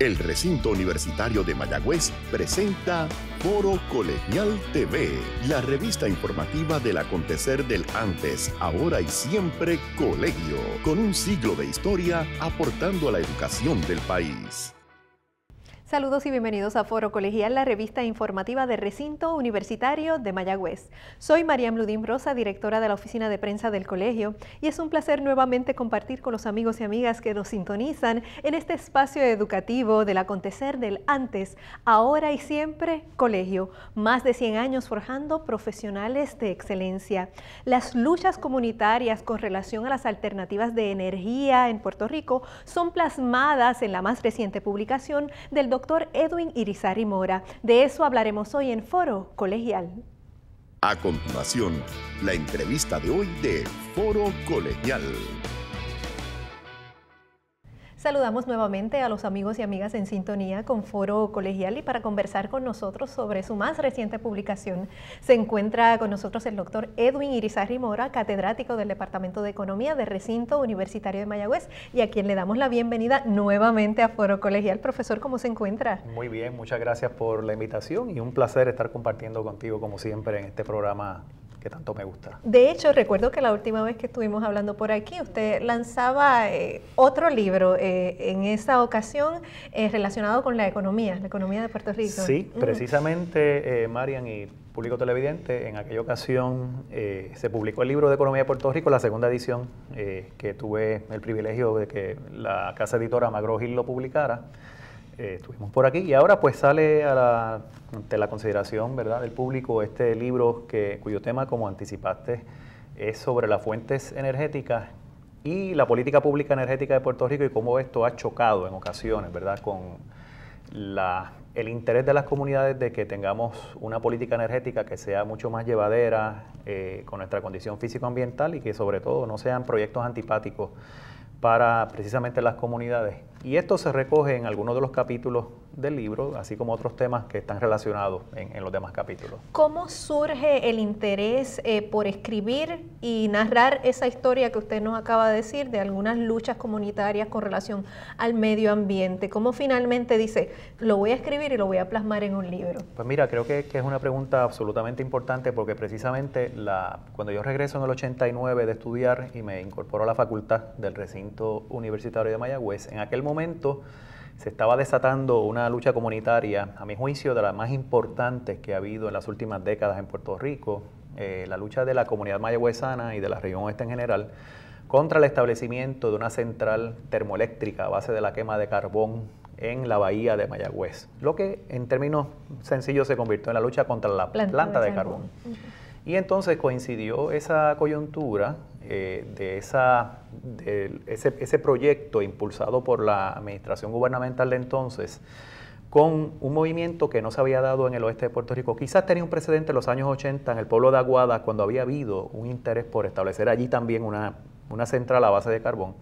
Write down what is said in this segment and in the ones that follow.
El Recinto Universitario de Mayagüez presenta Foro Colegial TV, la revista informativa del acontecer del antes, ahora y siempre colegio, con un siglo de historia aportando a la educación del país. Saludos y bienvenidos a Foro Colegial, la revista informativa del Recinto Universitario de Mayagüez. Soy Mariam Ludín Rosa, directora de la Oficina de Prensa del Colegio, y es un placer nuevamente compartir con los amigos y amigas que nos sintonizan en este espacio educativo del acontecer del antes, ahora y siempre colegio. Más de 100 años forjando profesionales de excelencia. Las luchas comunitarias con relación a las alternativas de energía en Puerto Rico son plasmadas en la más reciente publicación del Dr. Edwin Irizarry Mora. De eso hablaremos hoy en Foro Colegial. A continuación, la entrevista de hoy de Foro Colegial. Saludamos nuevamente a los amigos y amigas en sintonía con Foro Colegial, y para conversar con nosotros sobre su más reciente publicación se encuentra con nosotros el doctor Edwin Irizarry Mora, catedrático del Departamento de Economía del Recinto Universitario de Mayagüez, y a quien le damos la bienvenida nuevamente a Foro Colegial. Profesor, ¿cómo se encuentra? Muy bien, muchas gracias por la invitación y un placer estar compartiendo contigo como siempre en este programa que tanto me gusta. De hecho, recuerdo que la última vez que estuvimos hablando por aquí, usted lanzaba otro libro en esa ocasión relacionado con la economía de Puerto Rico. Sí, precisamente, Marian y público televidente, en aquella ocasión se publicó el libro de Economía de Puerto Rico, la segunda edición, que tuve el privilegio de que la casa editora McGraw-Hill lo publicara. Estuvimos por aquí y ahora pues sale ante la consideración, ¿verdad?, del público este libro cuyo tema, como anticipaste, es sobre las fuentes energéticas y la política pública energética de Puerto Rico y cómo esto ha chocado en ocasiones, ¿verdad?, con el interés de las comunidades de que tengamos una política energética que sea mucho más llevadera con nuestra condición físico-ambiental y que sobre todo no sean proyectos antipáticos para precisamente las comunidades. Y esto se recoge en algunos de los capítulos del libro, así como otros temas que están relacionados en los demás capítulos. ¿Cómo surge el interés por escribir y narrar esa historia que usted nos acaba de decir de algunas luchas comunitarias con relación al medio ambiente? ¿Cómo finalmente dice, lo voy a escribir y lo voy a plasmar en un libro? Pues mira, creo que es una pregunta absolutamente importante porque precisamente cuando yo regreso en el 89 de estudiar y me incorporo a la facultad del Recinto Universitario de Mayagüez, en aquel momento se estaba desatando una lucha comunitaria, a mi juicio, de las más importantes que ha habido en las últimas décadas en Puerto Rico, la lucha de la comunidad mayagüezana y de la región oeste en general contra el establecimiento de una central termoeléctrica a base de la quema de carbón en la bahía de Mayagüez, lo que en términos sencillos se convirtió en la lucha contra la planta de carbón. Y entonces coincidió esa coyuntura de ese proyecto impulsado por la administración gubernamental de entonces con un movimiento que no se había dado en el oeste de Puerto Rico. Quizás tenía un precedente en los años 80 en el pueblo de Aguada, cuando había habido un interés por establecer allí también una central a base de carbón.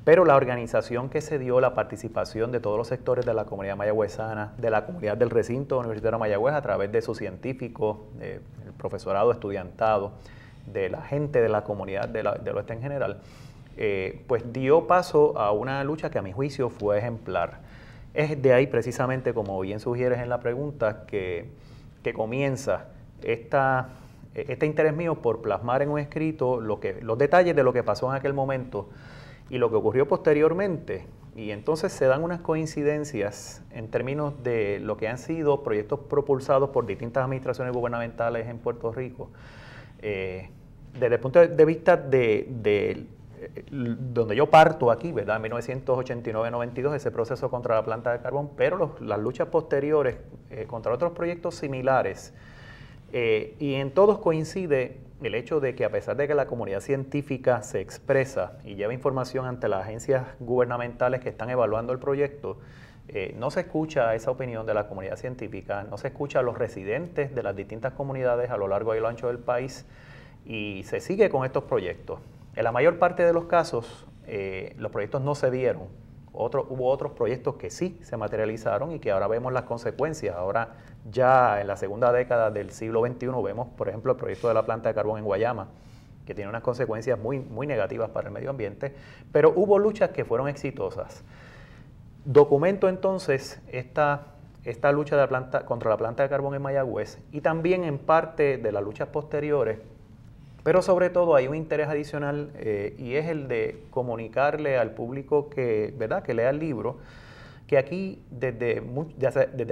Pero la organización que se dio, la participación de todos los sectores de la comunidad mayagüezana, de la comunidad del Recinto Universitario de Mayagüez a través de sus científicos, el profesorado estudiantado, de la gente de la comunidad del oeste en general, pues dio paso a una lucha que a mi juicio fue ejemplar. Es de ahí precisamente, como bien sugieres en la pregunta, que comienza este interés mío por plasmar en un escrito los detalles de lo que pasó en aquel momento y lo que ocurrió posteriormente. Y entonces se dan unas coincidencias en términos de lo que han sido proyectos propulsados por distintas administraciones gubernamentales en Puerto Rico. Desde el punto de vista de donde yo parto aquí, ¿verdad? En 1989-92, ese proceso contra la planta de carbón, pero las luchas posteriores contra otros proyectos similares, y en todos coincide el hecho de que a pesar de que la comunidad científica se expresa y lleva información ante las agencias gubernamentales que están evaluando el proyecto, no se escucha esa opinión de la comunidad científica, no se escucha a los residentes de las distintas comunidades a lo largo y a lo ancho del país, y se sigue con estos proyectos. En la mayor parte de los casos, los proyectos no se dieron. Hubo otros proyectos que sí se materializaron y que ahora vemos las consecuencias. Ahora ya en la segunda década del siglo XXI vemos, por ejemplo, el proyecto de la planta de carbón en Guayama, que tiene unas consecuencias muy negativas para el medio ambiente, pero hubo luchas que fueron exitosas. Documento entonces esta lucha de contra la planta de carbón en Mayagüez y también en parte de las luchas posteriores, pero sobre todo hay un interés adicional y es el de comunicarle al público que lea el libro, que aquí desde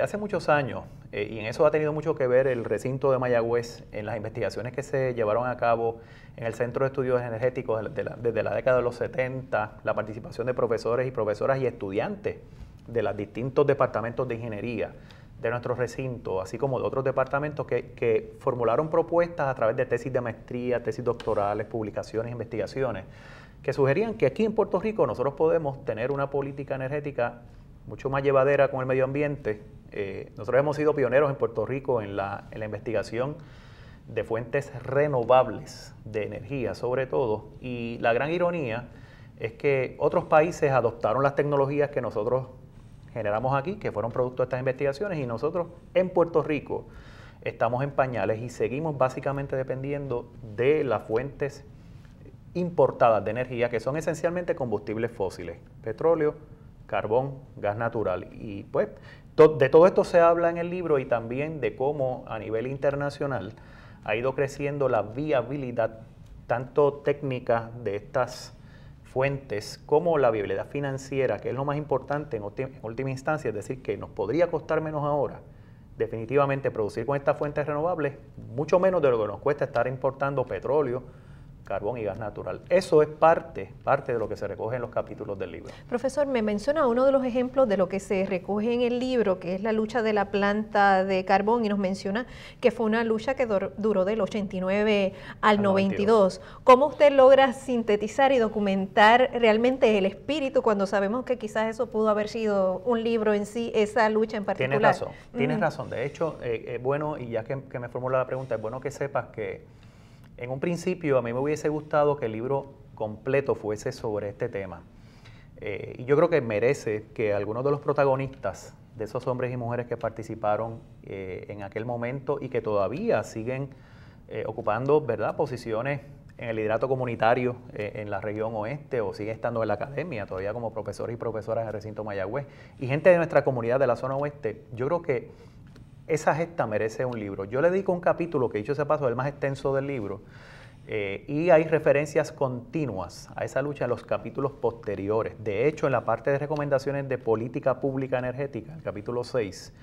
hace muchos años, y en eso ha tenido mucho que ver el recinto de Mayagüez en las investigaciones que se llevaron a cabo en el Centro de Estudios Energéticos desde la década de los 70, la participación de profesores y profesoras y estudiantes de los distintos departamentos de ingeniería de nuestro recinto, así como de otros departamentos que formularon propuestas a través de tesis de maestría, tesis doctorales, publicaciones, investigaciones, que sugerían que aquí en Puerto Rico nosotros podemos tener una política energética mucho más llevadera con el medio ambiente. Nosotros hemos sido pioneros en Puerto Rico en la investigación de fuentes renovables de energía, sobre todo, y la gran ironía es que otros países adoptaron las tecnologías que nosotros generamos aquí, que fueron producto de estas investigaciones, y nosotros en Puerto Rico estamos en pañales y seguimos básicamente dependiendo de las fuentes importadas de energía, que son esencialmente combustibles fósiles, petróleo, carbón, gas natural. Y pues de todo esto se habla en el libro y también de cómo a nivel internacional ha ido creciendo la viabilidad tanto técnica de estas fuentes como la viabilidad financiera, que es lo más importante en última instancia, es decir, que nos podría costar menos ahora definitivamente producir con estas fuentes renovables, mucho menos de lo que nos cuesta estar importando petróleo, carbón y gas natural. Eso es parte de lo que se recoge en los capítulos del libro. Profesor, me menciona uno de los ejemplos de lo que se recoge en el libro, que es la lucha de la planta de carbón, y nos menciona que fue una lucha que duró del 89 al 92. ¿Cómo usted logra sintetizar y documentar realmente el espíritu cuando sabemos que quizás eso pudo haber sido un libro en sí, esa lucha en particular? Tienes razón. De hecho, es bueno, y ya que me formula la pregunta, es bueno que sepas que en un principio a mí me hubiese gustado que el libro completo fuese sobre este tema. Y yo creo que merece que algunos de los protagonistas, de esos hombres y mujeres que participaron en aquel momento y que todavía siguen ocupando, ¿verdad?, posiciones en el liderato comunitario en la región oeste, o siguen estando en la academia todavía como profesores y profesoras en el recinto Mayagüez, y gente de nuestra comunidad de la zona oeste, yo creo que esa gesta merece un libro. Yo le dedico un capítulo, que dicho sea paso, es el más extenso del libro, y hay referencias continuas a esa lucha en los capítulos posteriores. De hecho, en la parte de recomendaciones de política pública energética, el capítulo 6,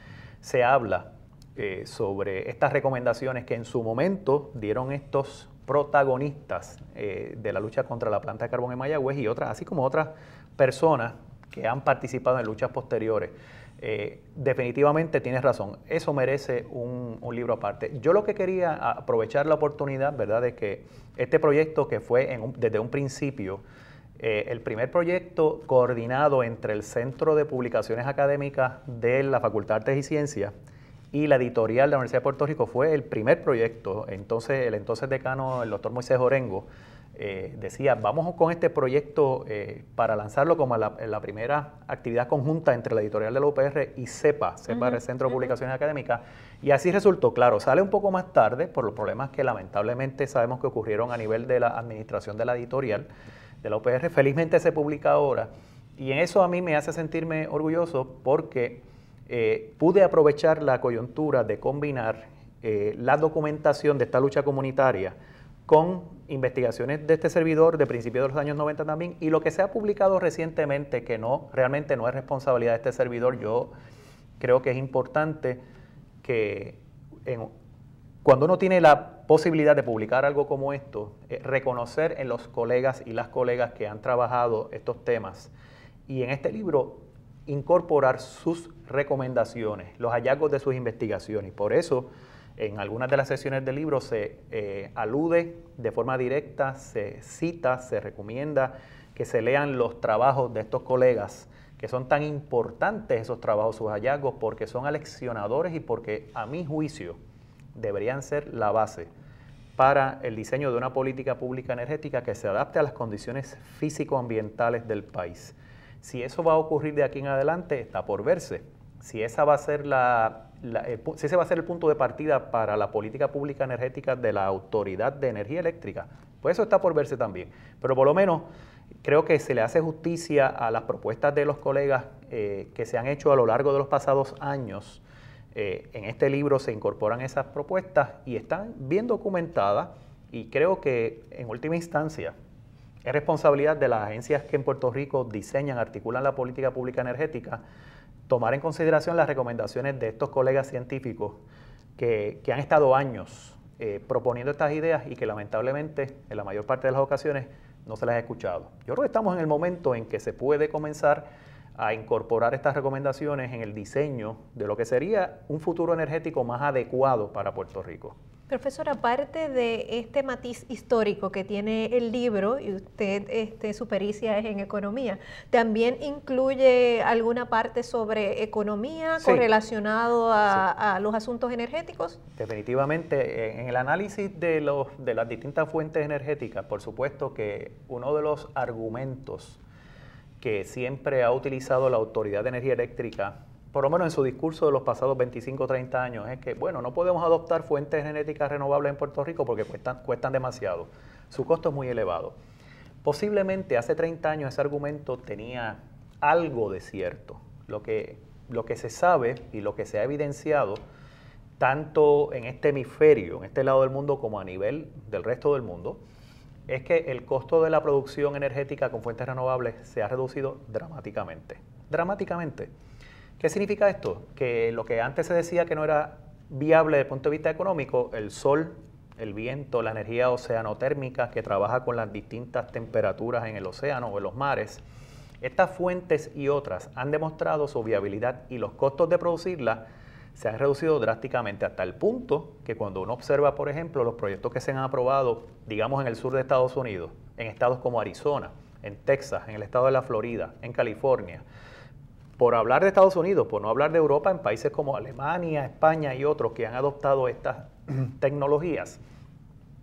se habla sobre estas recomendaciones que en su momento dieron estos protagonistas de la lucha contra la planta de carbón en Mayagüez y otras, así como otras personas que han participado en luchas posteriores. Definitivamente tienes razón, eso merece un libro aparte. Yo lo que quería aprovechar la oportunidad, ¿verdad?, de que este proyecto, que fue desde un principio el primer proyecto coordinado entre el Centro de Publicaciones Académicas de la Facultad de Artes y Ciencias y la editorial de la Universidad de Puerto Rico, fue el primer proyecto. Entonces, el entonces decano, el doctor Moisés Orengo, decía, vamos con este proyecto para lanzarlo como la primera actividad conjunta entre la editorial de la UPR y CEPA, el Centro de Publicaciones Académicas, y así resultó. Claro, sale un poco más tarde por los problemas que lamentablemente sabemos que ocurrieron a nivel de la administración de la editorial de la UPR. Felizmente se publica ahora, y en eso a mí me hace sentirme orgulloso porque pude aprovechar la coyuntura de combinar la documentación de esta lucha comunitaria con investigaciones de este servidor de principios de los años 90 también, y lo que se ha publicado recientemente, que realmente no es responsabilidad de este servidor. Yo creo que es importante que cuando uno tiene la posibilidad de publicar algo como esto, reconocer en los colegas y las colegas que han trabajado estos temas, y en este libro incorporar sus recomendaciones, los hallazgos de sus investigaciones. Por eso, en algunas de las sesiones del libro se alude de forma directa, se cita, se recomienda que se lean los trabajos de estos colegas, que son tan importantes esos trabajos, sus hallazgos, porque son aleccionadores y porque, a mi juicio, deberían ser la base para el diseño de una política pública energética que se adapte a las condiciones físico-ambientales del país. Si eso va a ocurrir de aquí en adelante, está por verse. Si esa va a ser si ese va a ser el punto de partida para la política pública energética de la Autoridad de Energía Eléctrica, pues eso está por verse también. Pero por lo menos creo que se le hace justicia a las propuestas de los colegas que se han hecho a lo largo de los pasados años. En este libro se incorporan esas propuestas y están bien documentadas, y creo que en última instancia es responsabilidad de las agencias que en Puerto Rico diseñan, articulan la política pública energética, tomar en consideración las recomendaciones de estos colegas científicos que han estado años proponiendo estas ideas y que lamentablemente en la mayor parte de las ocasiones no se las ha escuchado. Yo creo que estamos en el momento en que se puede comenzar a incorporar estas recomendaciones en el diseño de lo que sería un futuro energético más adecuado para Puerto Rico. Profesor, aparte de este matiz histórico que tiene el libro, y usted su pericia es en economía, ¿también incluye alguna parte sobre economía correlacionado a los asuntos energéticos? Definitivamente, en el análisis de las distintas fuentes energéticas, por supuesto que uno de los argumentos que siempre ha utilizado la Autoridad de Energía Eléctrica, por lo menos en su discurso de los pasados 25 o 30 años, es que, bueno, no podemos adoptar fuentes energéticas renovables en Puerto Rico porque cuestan demasiado. Su costo es muy elevado. Posiblemente hace 30 años ese argumento tenía algo de cierto. Lo que se sabe y lo que se ha evidenciado, tanto en este hemisferio, en este lado del mundo, como a nivel del resto del mundo, es que el costo de la producción energética con fuentes renovables se ha reducido dramáticamente. Dramáticamente. ¿Qué significa esto? Que lo que antes se decía que no era viable desde el punto de vista económico, el sol, el viento, la energía oceanotérmica que trabaja con las distintas temperaturas en el océano o en los mares, estas fuentes y otras han demostrado su viabilidad y los costos de producirlas se han reducido drásticamente hasta el punto que cuando uno observa, por ejemplo, los proyectos que se han aprobado, digamos, en el sur de Estados Unidos, en estados como Arizona, en Texas, en el estado de la Florida, en California, por hablar de Estados Unidos, por no hablar de Europa, en países como Alemania, España y otros que han adoptado estas tecnologías,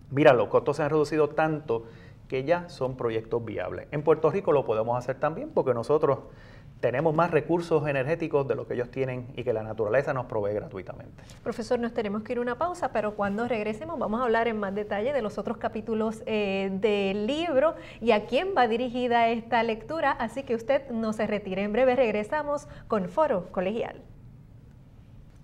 mira, los costos se han reducido tanto que ya son proyectos viables. En Puerto Rico lo podemos hacer también porque nosotros tenemos más recursos energéticos de lo que ellos tienen y que la naturaleza nos provee gratuitamente. Profesor, nos tenemos que ir a una pausa, pero cuando regresemos vamos a hablar en más detalle de los otros capítulos del libro y a quién va dirigida esta lectura, así que usted no se retire. En breve regresamos con Foro Colegial.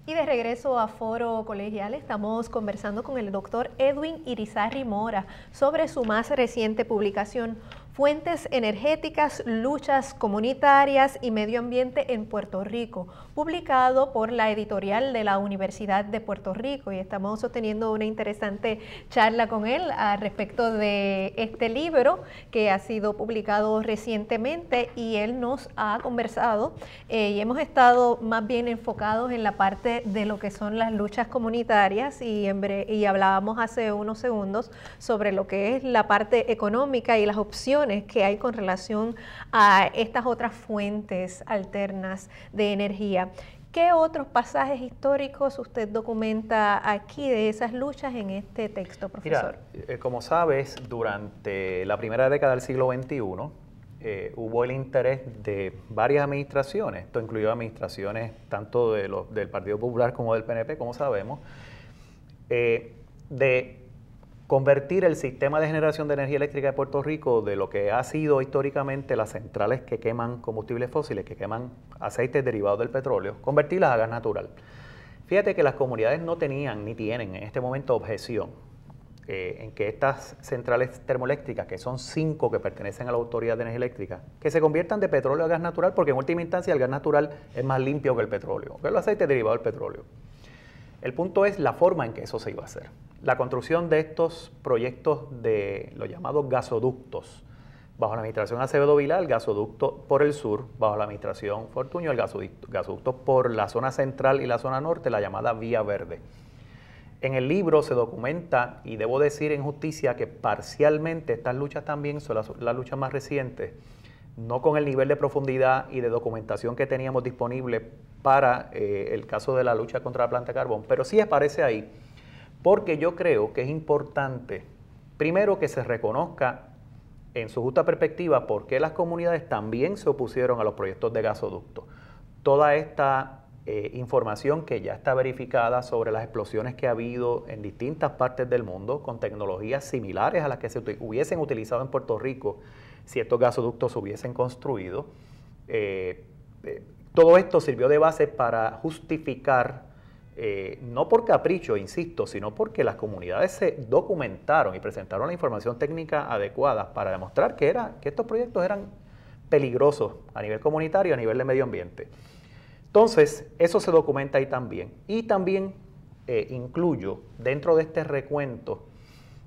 Y de regreso a Foro Colegial estamos conversando con el doctor Edwin Irizarry Mora sobre su más reciente publicación, Fuentes energéticas, luchas comunitarias y medio ambiente en Puerto Rico, publicado por la editorial de la Universidad de Puerto Rico, y estamos sosteniendo una interesante charla con él al respecto de este libro que ha sido publicado recientemente, y él nos ha conversado y hemos estado más bien enfocados en la parte de lo que son las luchas comunitarias y hablábamos hace unos segundos sobre lo que es la parte económica y las opciones que hay con relación a estas otras fuentes alternas de energía. ¿Qué otros pasajes históricos usted documenta aquí de esas luchas en este texto, profesor? Mira, como sabes, durante la primera década del siglo XXI hubo el interés de varias administraciones, esto incluyó administraciones tanto del Partido Popular como del PNP, como sabemos, de convertir el sistema de generación de energía eléctrica de Puerto Rico de lo que ha sido históricamente las centrales que queman combustibles fósiles, que queman aceites derivados del petróleo, convertirlas a gas natural. Fíjate que las comunidades no tenían ni tienen en este momento objeción en que estas centrales termoeléctricas, que son 5 que pertenecen a la Autoridad de Energía Eléctrica, que se conviertan de petróleo a gas natural, porque en última instancia el gas natural es más limpio que el petróleo, que el aceite derivado del petróleo. El punto es la forma en que eso se iba a hacer. La construcción de estos proyectos de los llamados gasoductos, bajo la administración Acevedo Vilá, el gasoducto por el sur, bajo la administración Fortuño, el gasoducto por la zona central y la zona norte, la llamada Vía Verde. En el libro se documenta, y debo decir en justicia que parcialmente estas luchas también son las luchas más recientes, no con el nivel de profundidad y de documentación que teníamos disponible para el caso de la lucha contra la planta de carbón, pero sí aparece ahí, porque yo creo que es importante, primero, que se reconozca en su justa perspectiva por qué las comunidades también se opusieron a los proyectos de gasoducto. Toda esta información que ya está verificada sobre las explosiones que ha habido en distintas partes del mundo con tecnologías similares a las que se hubiesen utilizado en Puerto Rico si estos gasoductos se hubiesen construido. Todo esto sirvió de base para justificar, no por capricho, insisto, sino porque las comunidades se documentaron y presentaron la información técnica adecuada para demostrar que estos proyectos eran peligrosos a nivel comunitario y a nivel de medio ambiente. Entonces, eso se documenta ahí también. Y también incluyo dentro de este recuento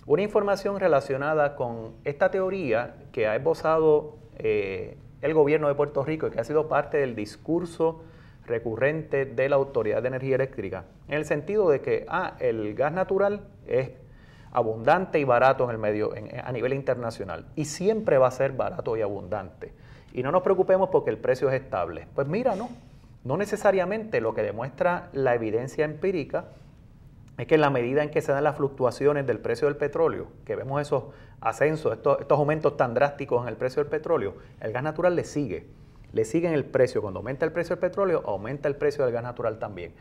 una información relacionada con esta teoría que ha esbozado el gobierno de Puerto Rico y que ha sido parte del discurso recurrente de la Autoridad de Energía Eléctrica, en el sentido de que el gas natural es abundante y barato a nivel internacional y siempre va a ser barato y abundante. Y no nos preocupemos porque el precio es estable. Pues mira, no necesariamente. Lo que demuestra la evidencia empírica es que en la medida en que se dan las fluctuaciones del precio del petróleo, que vemos esos ascensos, estos aumentos tan drásticos en el precio del petróleo, el gas natural le sigue en el precio. Cuando aumenta el precio del petróleo, aumenta el precio del gas natural también.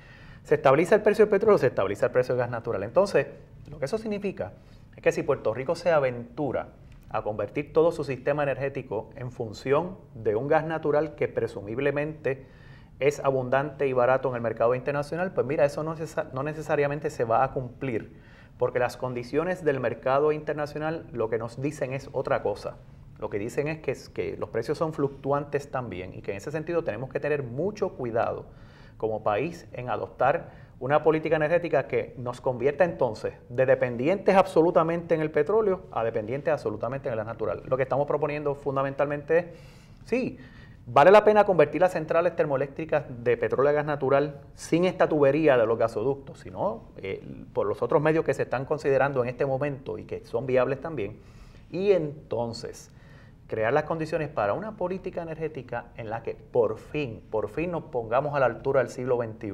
Se estabiliza el precio del petróleo, se estabiliza el precio del gas natural. Entonces, lo que eso significa es que si Puerto Rico se aventura a convertir todo su sistema energético en función de un gas natural que presumiblemente es abundante y barato en el mercado internacional, pues mira, eso no necesariamente se va a cumplir, porque las condiciones del mercado internacional lo que nos dicen es otra cosa. Lo que dicen es que los precios son fluctuantes también y que en ese sentido tenemos que tener mucho cuidado como país en adoptar una política energética que nos convierta entonces de dependientes absolutamente en el petróleo a dependientes absolutamente en el gas natural. Lo que estamos proponiendo fundamentalmente es, sí, ¿vale la pena convertir las centrales termoeléctricas de petróleo a gas natural sin esta tubería de los gasoductos, sino por los otros medios que se están considerando en este momento y que son viables también? Y entonces, crear las condiciones para una política energética en la que por fin nos pongamos a la altura del siglo XXI.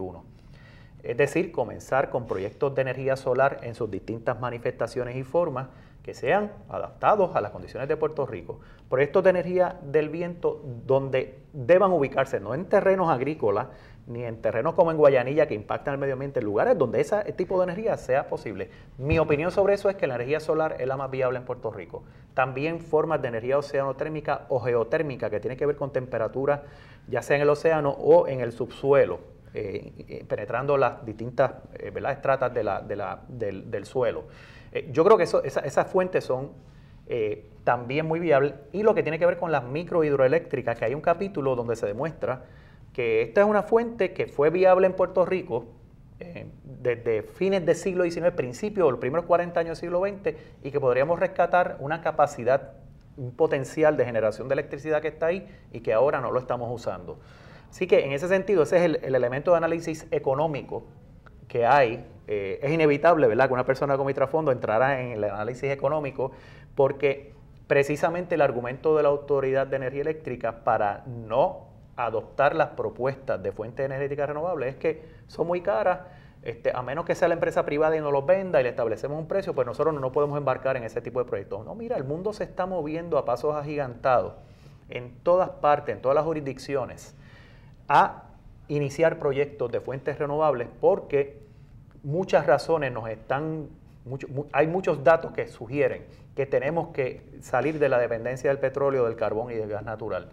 Es decir, comenzar con proyectos de energía solar en sus distintas manifestaciones y formas que sean adaptados a las condiciones de Puerto Rico. Proyectos de energía del viento donde deban ubicarse, no en terrenos agrícolas, ni en terrenos como en Guayanilla que impactan el medio ambiente, en lugares donde ese tipo de energía sea posible. Mi opinión sobre eso es que la energía solar es la más viable en Puerto Rico. También formas de energía oceanotérmica o geotérmica que tienen que ver con temperatura, ya sea en el océano o en el subsuelo, penetrando las distintas estratas del suelo. Yo creo que esas fuentes son también muy viables. Y lo que tiene que ver con las microhidroeléctricas, que hay un capítulo donde se demuestra que esta es una fuente que fue viable en Puerto Rico desde fines del siglo XIX, principios, los primeros 40 años del siglo XX, y que podríamos rescatar una capacidad, un potencial de generación de electricidad que está ahí y que ahora no lo estamos usando. Así que en ese sentido, ese es el elemento de análisis económico que hay. Es inevitable, ¿verdad?, que una persona con mi trasfondo entrara en el análisis económico, porque precisamente el argumento de la Autoridad de Energía Eléctrica para no adoptar las propuestas de fuentes energéticas renovables es que son muy caras, a menos que sea la empresa privada y nos los venda y le establecemos un precio, pues nosotros no podemos embarcar en ese tipo de proyectos. No, mira, el mundo se está moviendo a pasos agigantados en todas partes, en todas las jurisdicciones, a iniciar proyectos de fuentes renovables porque muchas razones hay muchos datos que sugieren que tenemos que salir de la dependencia del petróleo, del carbón y del gas natural.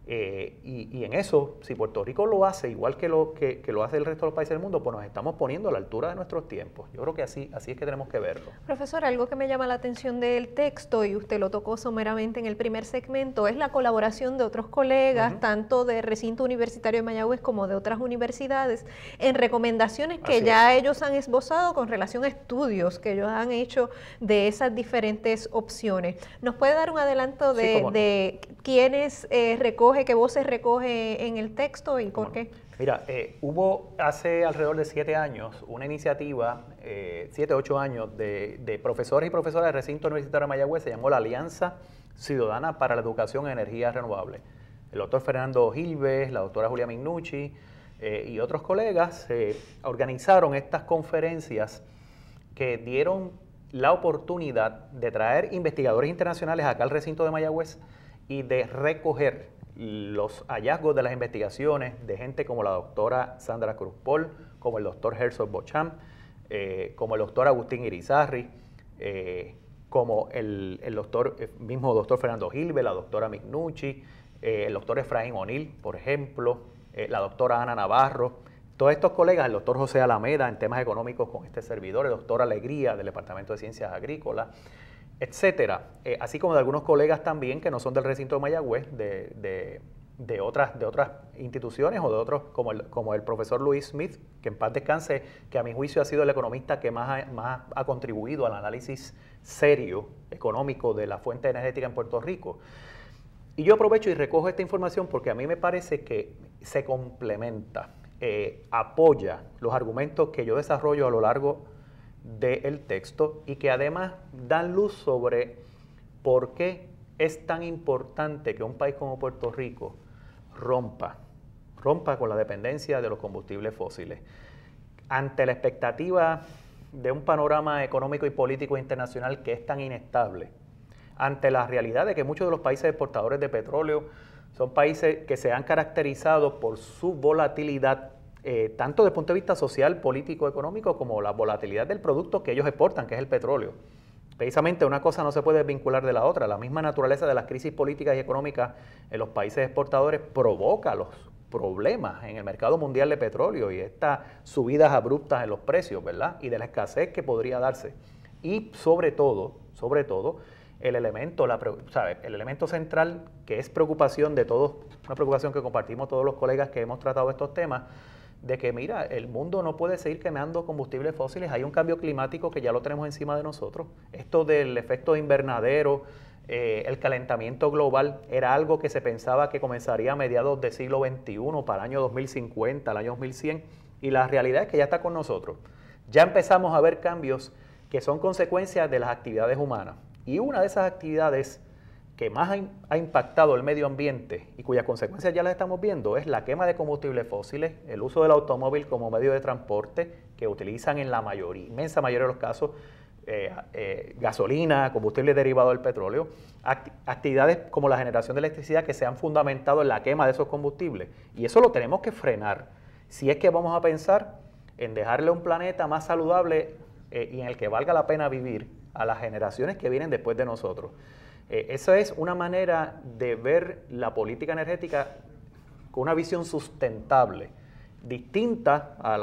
Y en eso, si Puerto Rico lo hace igual que lo hace el resto de los países del mundo, pues nos estamos poniendo a la altura de nuestros tiempos. Yo creo que así es que tenemos que verlo. Profesor, algo que me llama la atención del texto, y usted lo tocó someramente en el primer segmento, es la colaboración de otros colegas, tanto del recinto universitario de Mayagüez como de otras universidades, en recomendaciones que ya ellos han esbozado con relación a estudios que ellos han hecho de esas diferentes opciones. ¿Nos puede dar un adelanto de quiénes recoge, qué voces recoge en el texto y por qué? Mira, hubo hace alrededor de 7 años una iniciativa, 7, 8 años, de profesores y profesoras del recinto universitario de Mayagüez, se llamó la Alianza Ciudadana para la Educación en Energías Renovables. El doctor Fernando Gilbes, la doctora Julia Mignucci y otros colegas organizaron estas conferencias que dieron la oportunidad de traer investigadores internacionales acá al recinto de Mayagüez y de recoger los hallazgos de las investigaciones de gente como la doctora Sandra Cruz Paul, como el doctor Herzog Bocham, como el doctor Agustín Irizarry, como el mismo doctor Fernando Gilbert, la doctora Mignucci, el doctor Efraín O'Neill, por ejemplo, la doctora Ana Navarro, todos estos colegas, el doctor José Alameda en temas económicos con este servidor, el doctor Alegría del Departamento de Ciencias Agrícolas, etcétera, así como de algunos colegas también que no son del recinto de Mayagüez, de otras instituciones o de otros, como el profesor Luis Smith, que en paz descanse, que a mi juicio ha sido el economista que más ha contribuido al análisis serio económico de la fuente energética en Puerto Rico. Y yo aprovecho y recojo esta información porque a mí me parece que se complementa, apoya los argumentos que yo desarrollo a lo largo del texto y que además dan luz sobre por qué es tan importante que un país como Puerto Rico rompa con la dependencia de los combustibles fósiles. Ante la expectativa de un panorama económico y político internacional que es tan inestable, ante la realidad de que muchos de los países exportadores de petróleo son países que se han caracterizado por su volatilidad, tanto desde el punto de vista social, político, económico, como la volatilidad del producto que ellos exportan, que es el petróleo. Precisamente una cosa no se puede vincular de la otra. La misma naturaleza de las crisis políticas y económicas en los países exportadores provoca los problemas en el mercado mundial de petróleo y estas subidas abruptas en los precios, ¿verdad? Y de la escasez que podría darse. Y sobre todo, el elemento central que es preocupación de todos, una preocupación que compartimos todos los colegas que hemos tratado estos temas, de que mira, el mundo no puede seguir quemando combustibles fósiles, hay un cambio climático que ya lo tenemos encima de nosotros. Esto del efecto invernadero, el calentamiento global, era algo que se pensaba que comenzaría a mediados del siglo XXI, para el año 2050, el año 2100, y la realidad es que ya está con nosotros. Ya empezamos a ver cambios que son consecuencias de las actividades humanas. Y una de esas actividades que más ha impactado el medio ambiente y cuyas consecuencias ya las estamos viendo es la quema de combustibles fósiles, el uso del automóvil como medio de transporte, que utilizan en la inmensa mayoría de los casos gasolina, combustible derivado del petróleo, actividades como la generación de electricidad que se han fundamentado en la quema de esos combustibles. Y eso lo tenemos que frenar si es que vamos a pensar en dejarle un planeta más saludable y en el que valga la pena vivir a las generaciones que vienen después de nosotros. Esa es una manera de ver la política energética con una visión sustentable, distinta a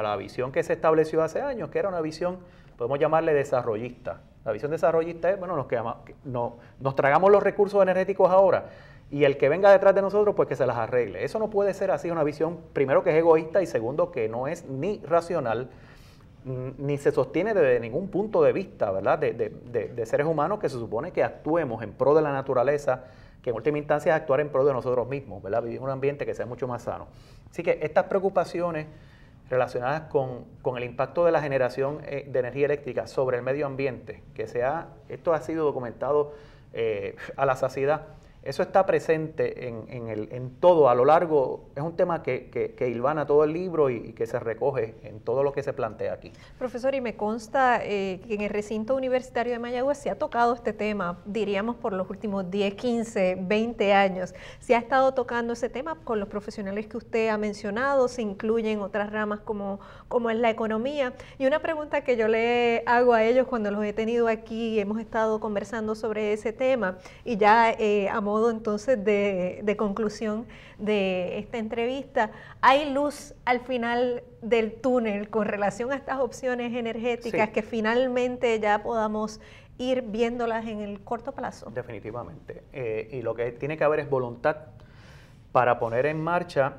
la visión que se estableció hace años, que era una visión, podemos llamarle desarrollista. La visión desarrollista es, bueno, nos tragamos los recursos energéticos ahora y el que venga detrás de nosotros, pues que se las arregle. Eso no puede ser así, una visión, primero, que es egoísta y segundo, que no es ni racional, ni se sostiene desde ningún punto de vista, ¿verdad?, de seres humanos que se supone que actuemos en pro de la naturaleza, que en última instancia es actuar en pro de nosotros mismos, ¿verdad?, vivir en un ambiente que sea mucho más sano. Así que estas preocupaciones relacionadas con el impacto de la generación de energía eléctrica sobre el medio ambiente, esto ha sido documentado a la saciedad. Eso está presente en todo, a lo largo, es un tema que hilvana todo el libro y que se recoge en todo lo que se plantea aquí. Profesor, y me consta que en el recinto universitario de Mayagüez se ha tocado este tema, diríamos por los últimos 10, 15, 20 años. Se ha estado tocando ese tema con los profesionales que usted ha mencionado, se incluyen otras ramas como es la economía. Y una pregunta que yo le hago a ellos cuando los he tenido aquí, hemos estado conversando sobre ese tema, y ya a modo entonces de conclusión de esta entrevista, ¿hay luz al final del túnel con relación a estas opciones energéticas, sí, que finalmente ya podamos ir viéndolas en el corto plazo? Definitivamente. Y lo que tiene que haber es voluntad para poner en marcha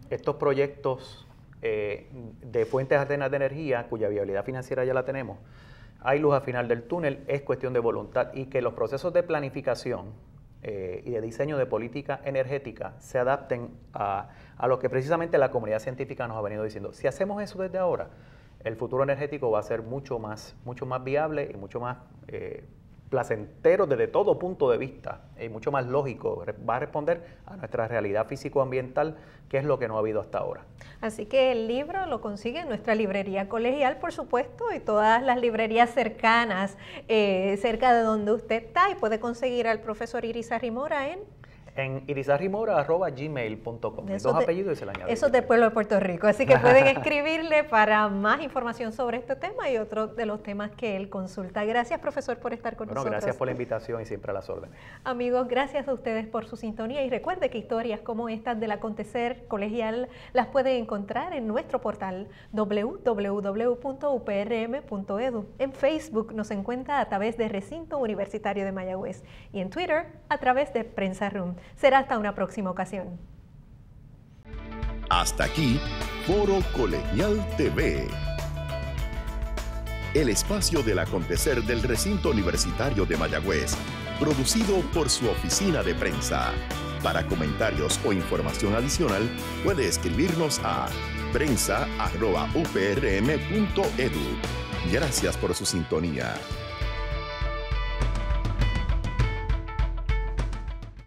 estos proyectos de fuentes alternas de energía, cuya viabilidad financiera ya la tenemos. Hay luz al final del túnel, es cuestión de voluntad y que los procesos de planificación y de diseño de política energética se adapten a lo que precisamente la comunidad científica nos ha venido diciendo. Si hacemos eso desde ahora, el futuro energético va a ser mucho más viable y mucho más placentero desde todo punto de vista y mucho más lógico. Va a responder a nuestra realidad físico-ambiental, que es lo que no ha habido hasta ahora. Así que el libro lo consigue en nuestra librería colegial, por supuesto, y todas las librerías cercanas, cerca de donde usted está, y puede conseguir al profesor Iris Arrimora En irizarrimora@gmail.com. Mis dos apellidos y se le añade. Eso es del pueblo de Puerto Rico, así que pueden escribirle para más información sobre este tema y otros de los temas que él consulta. Gracias, profesor, por estar con nosotros. Gracias por la invitación y siempre a las órdenes. Amigos, gracias a ustedes por su sintonía y recuerde que historias como estas del acontecer colegial las pueden encontrar en nuestro portal www.uprm.edu. En Facebook nos encuentra a través de Recinto Universitario de Mayagüez y en Twitter a través de Prensa Room. Será hasta una próxima ocasión. Hasta aquí, Foro Colegial TV. El espacio del acontecer del Recinto Universitario de Mayagüez, producido por su oficina de prensa. Para comentarios o información adicional, puede escribirnos a prensa@uprm.edu. Gracias por su sintonía.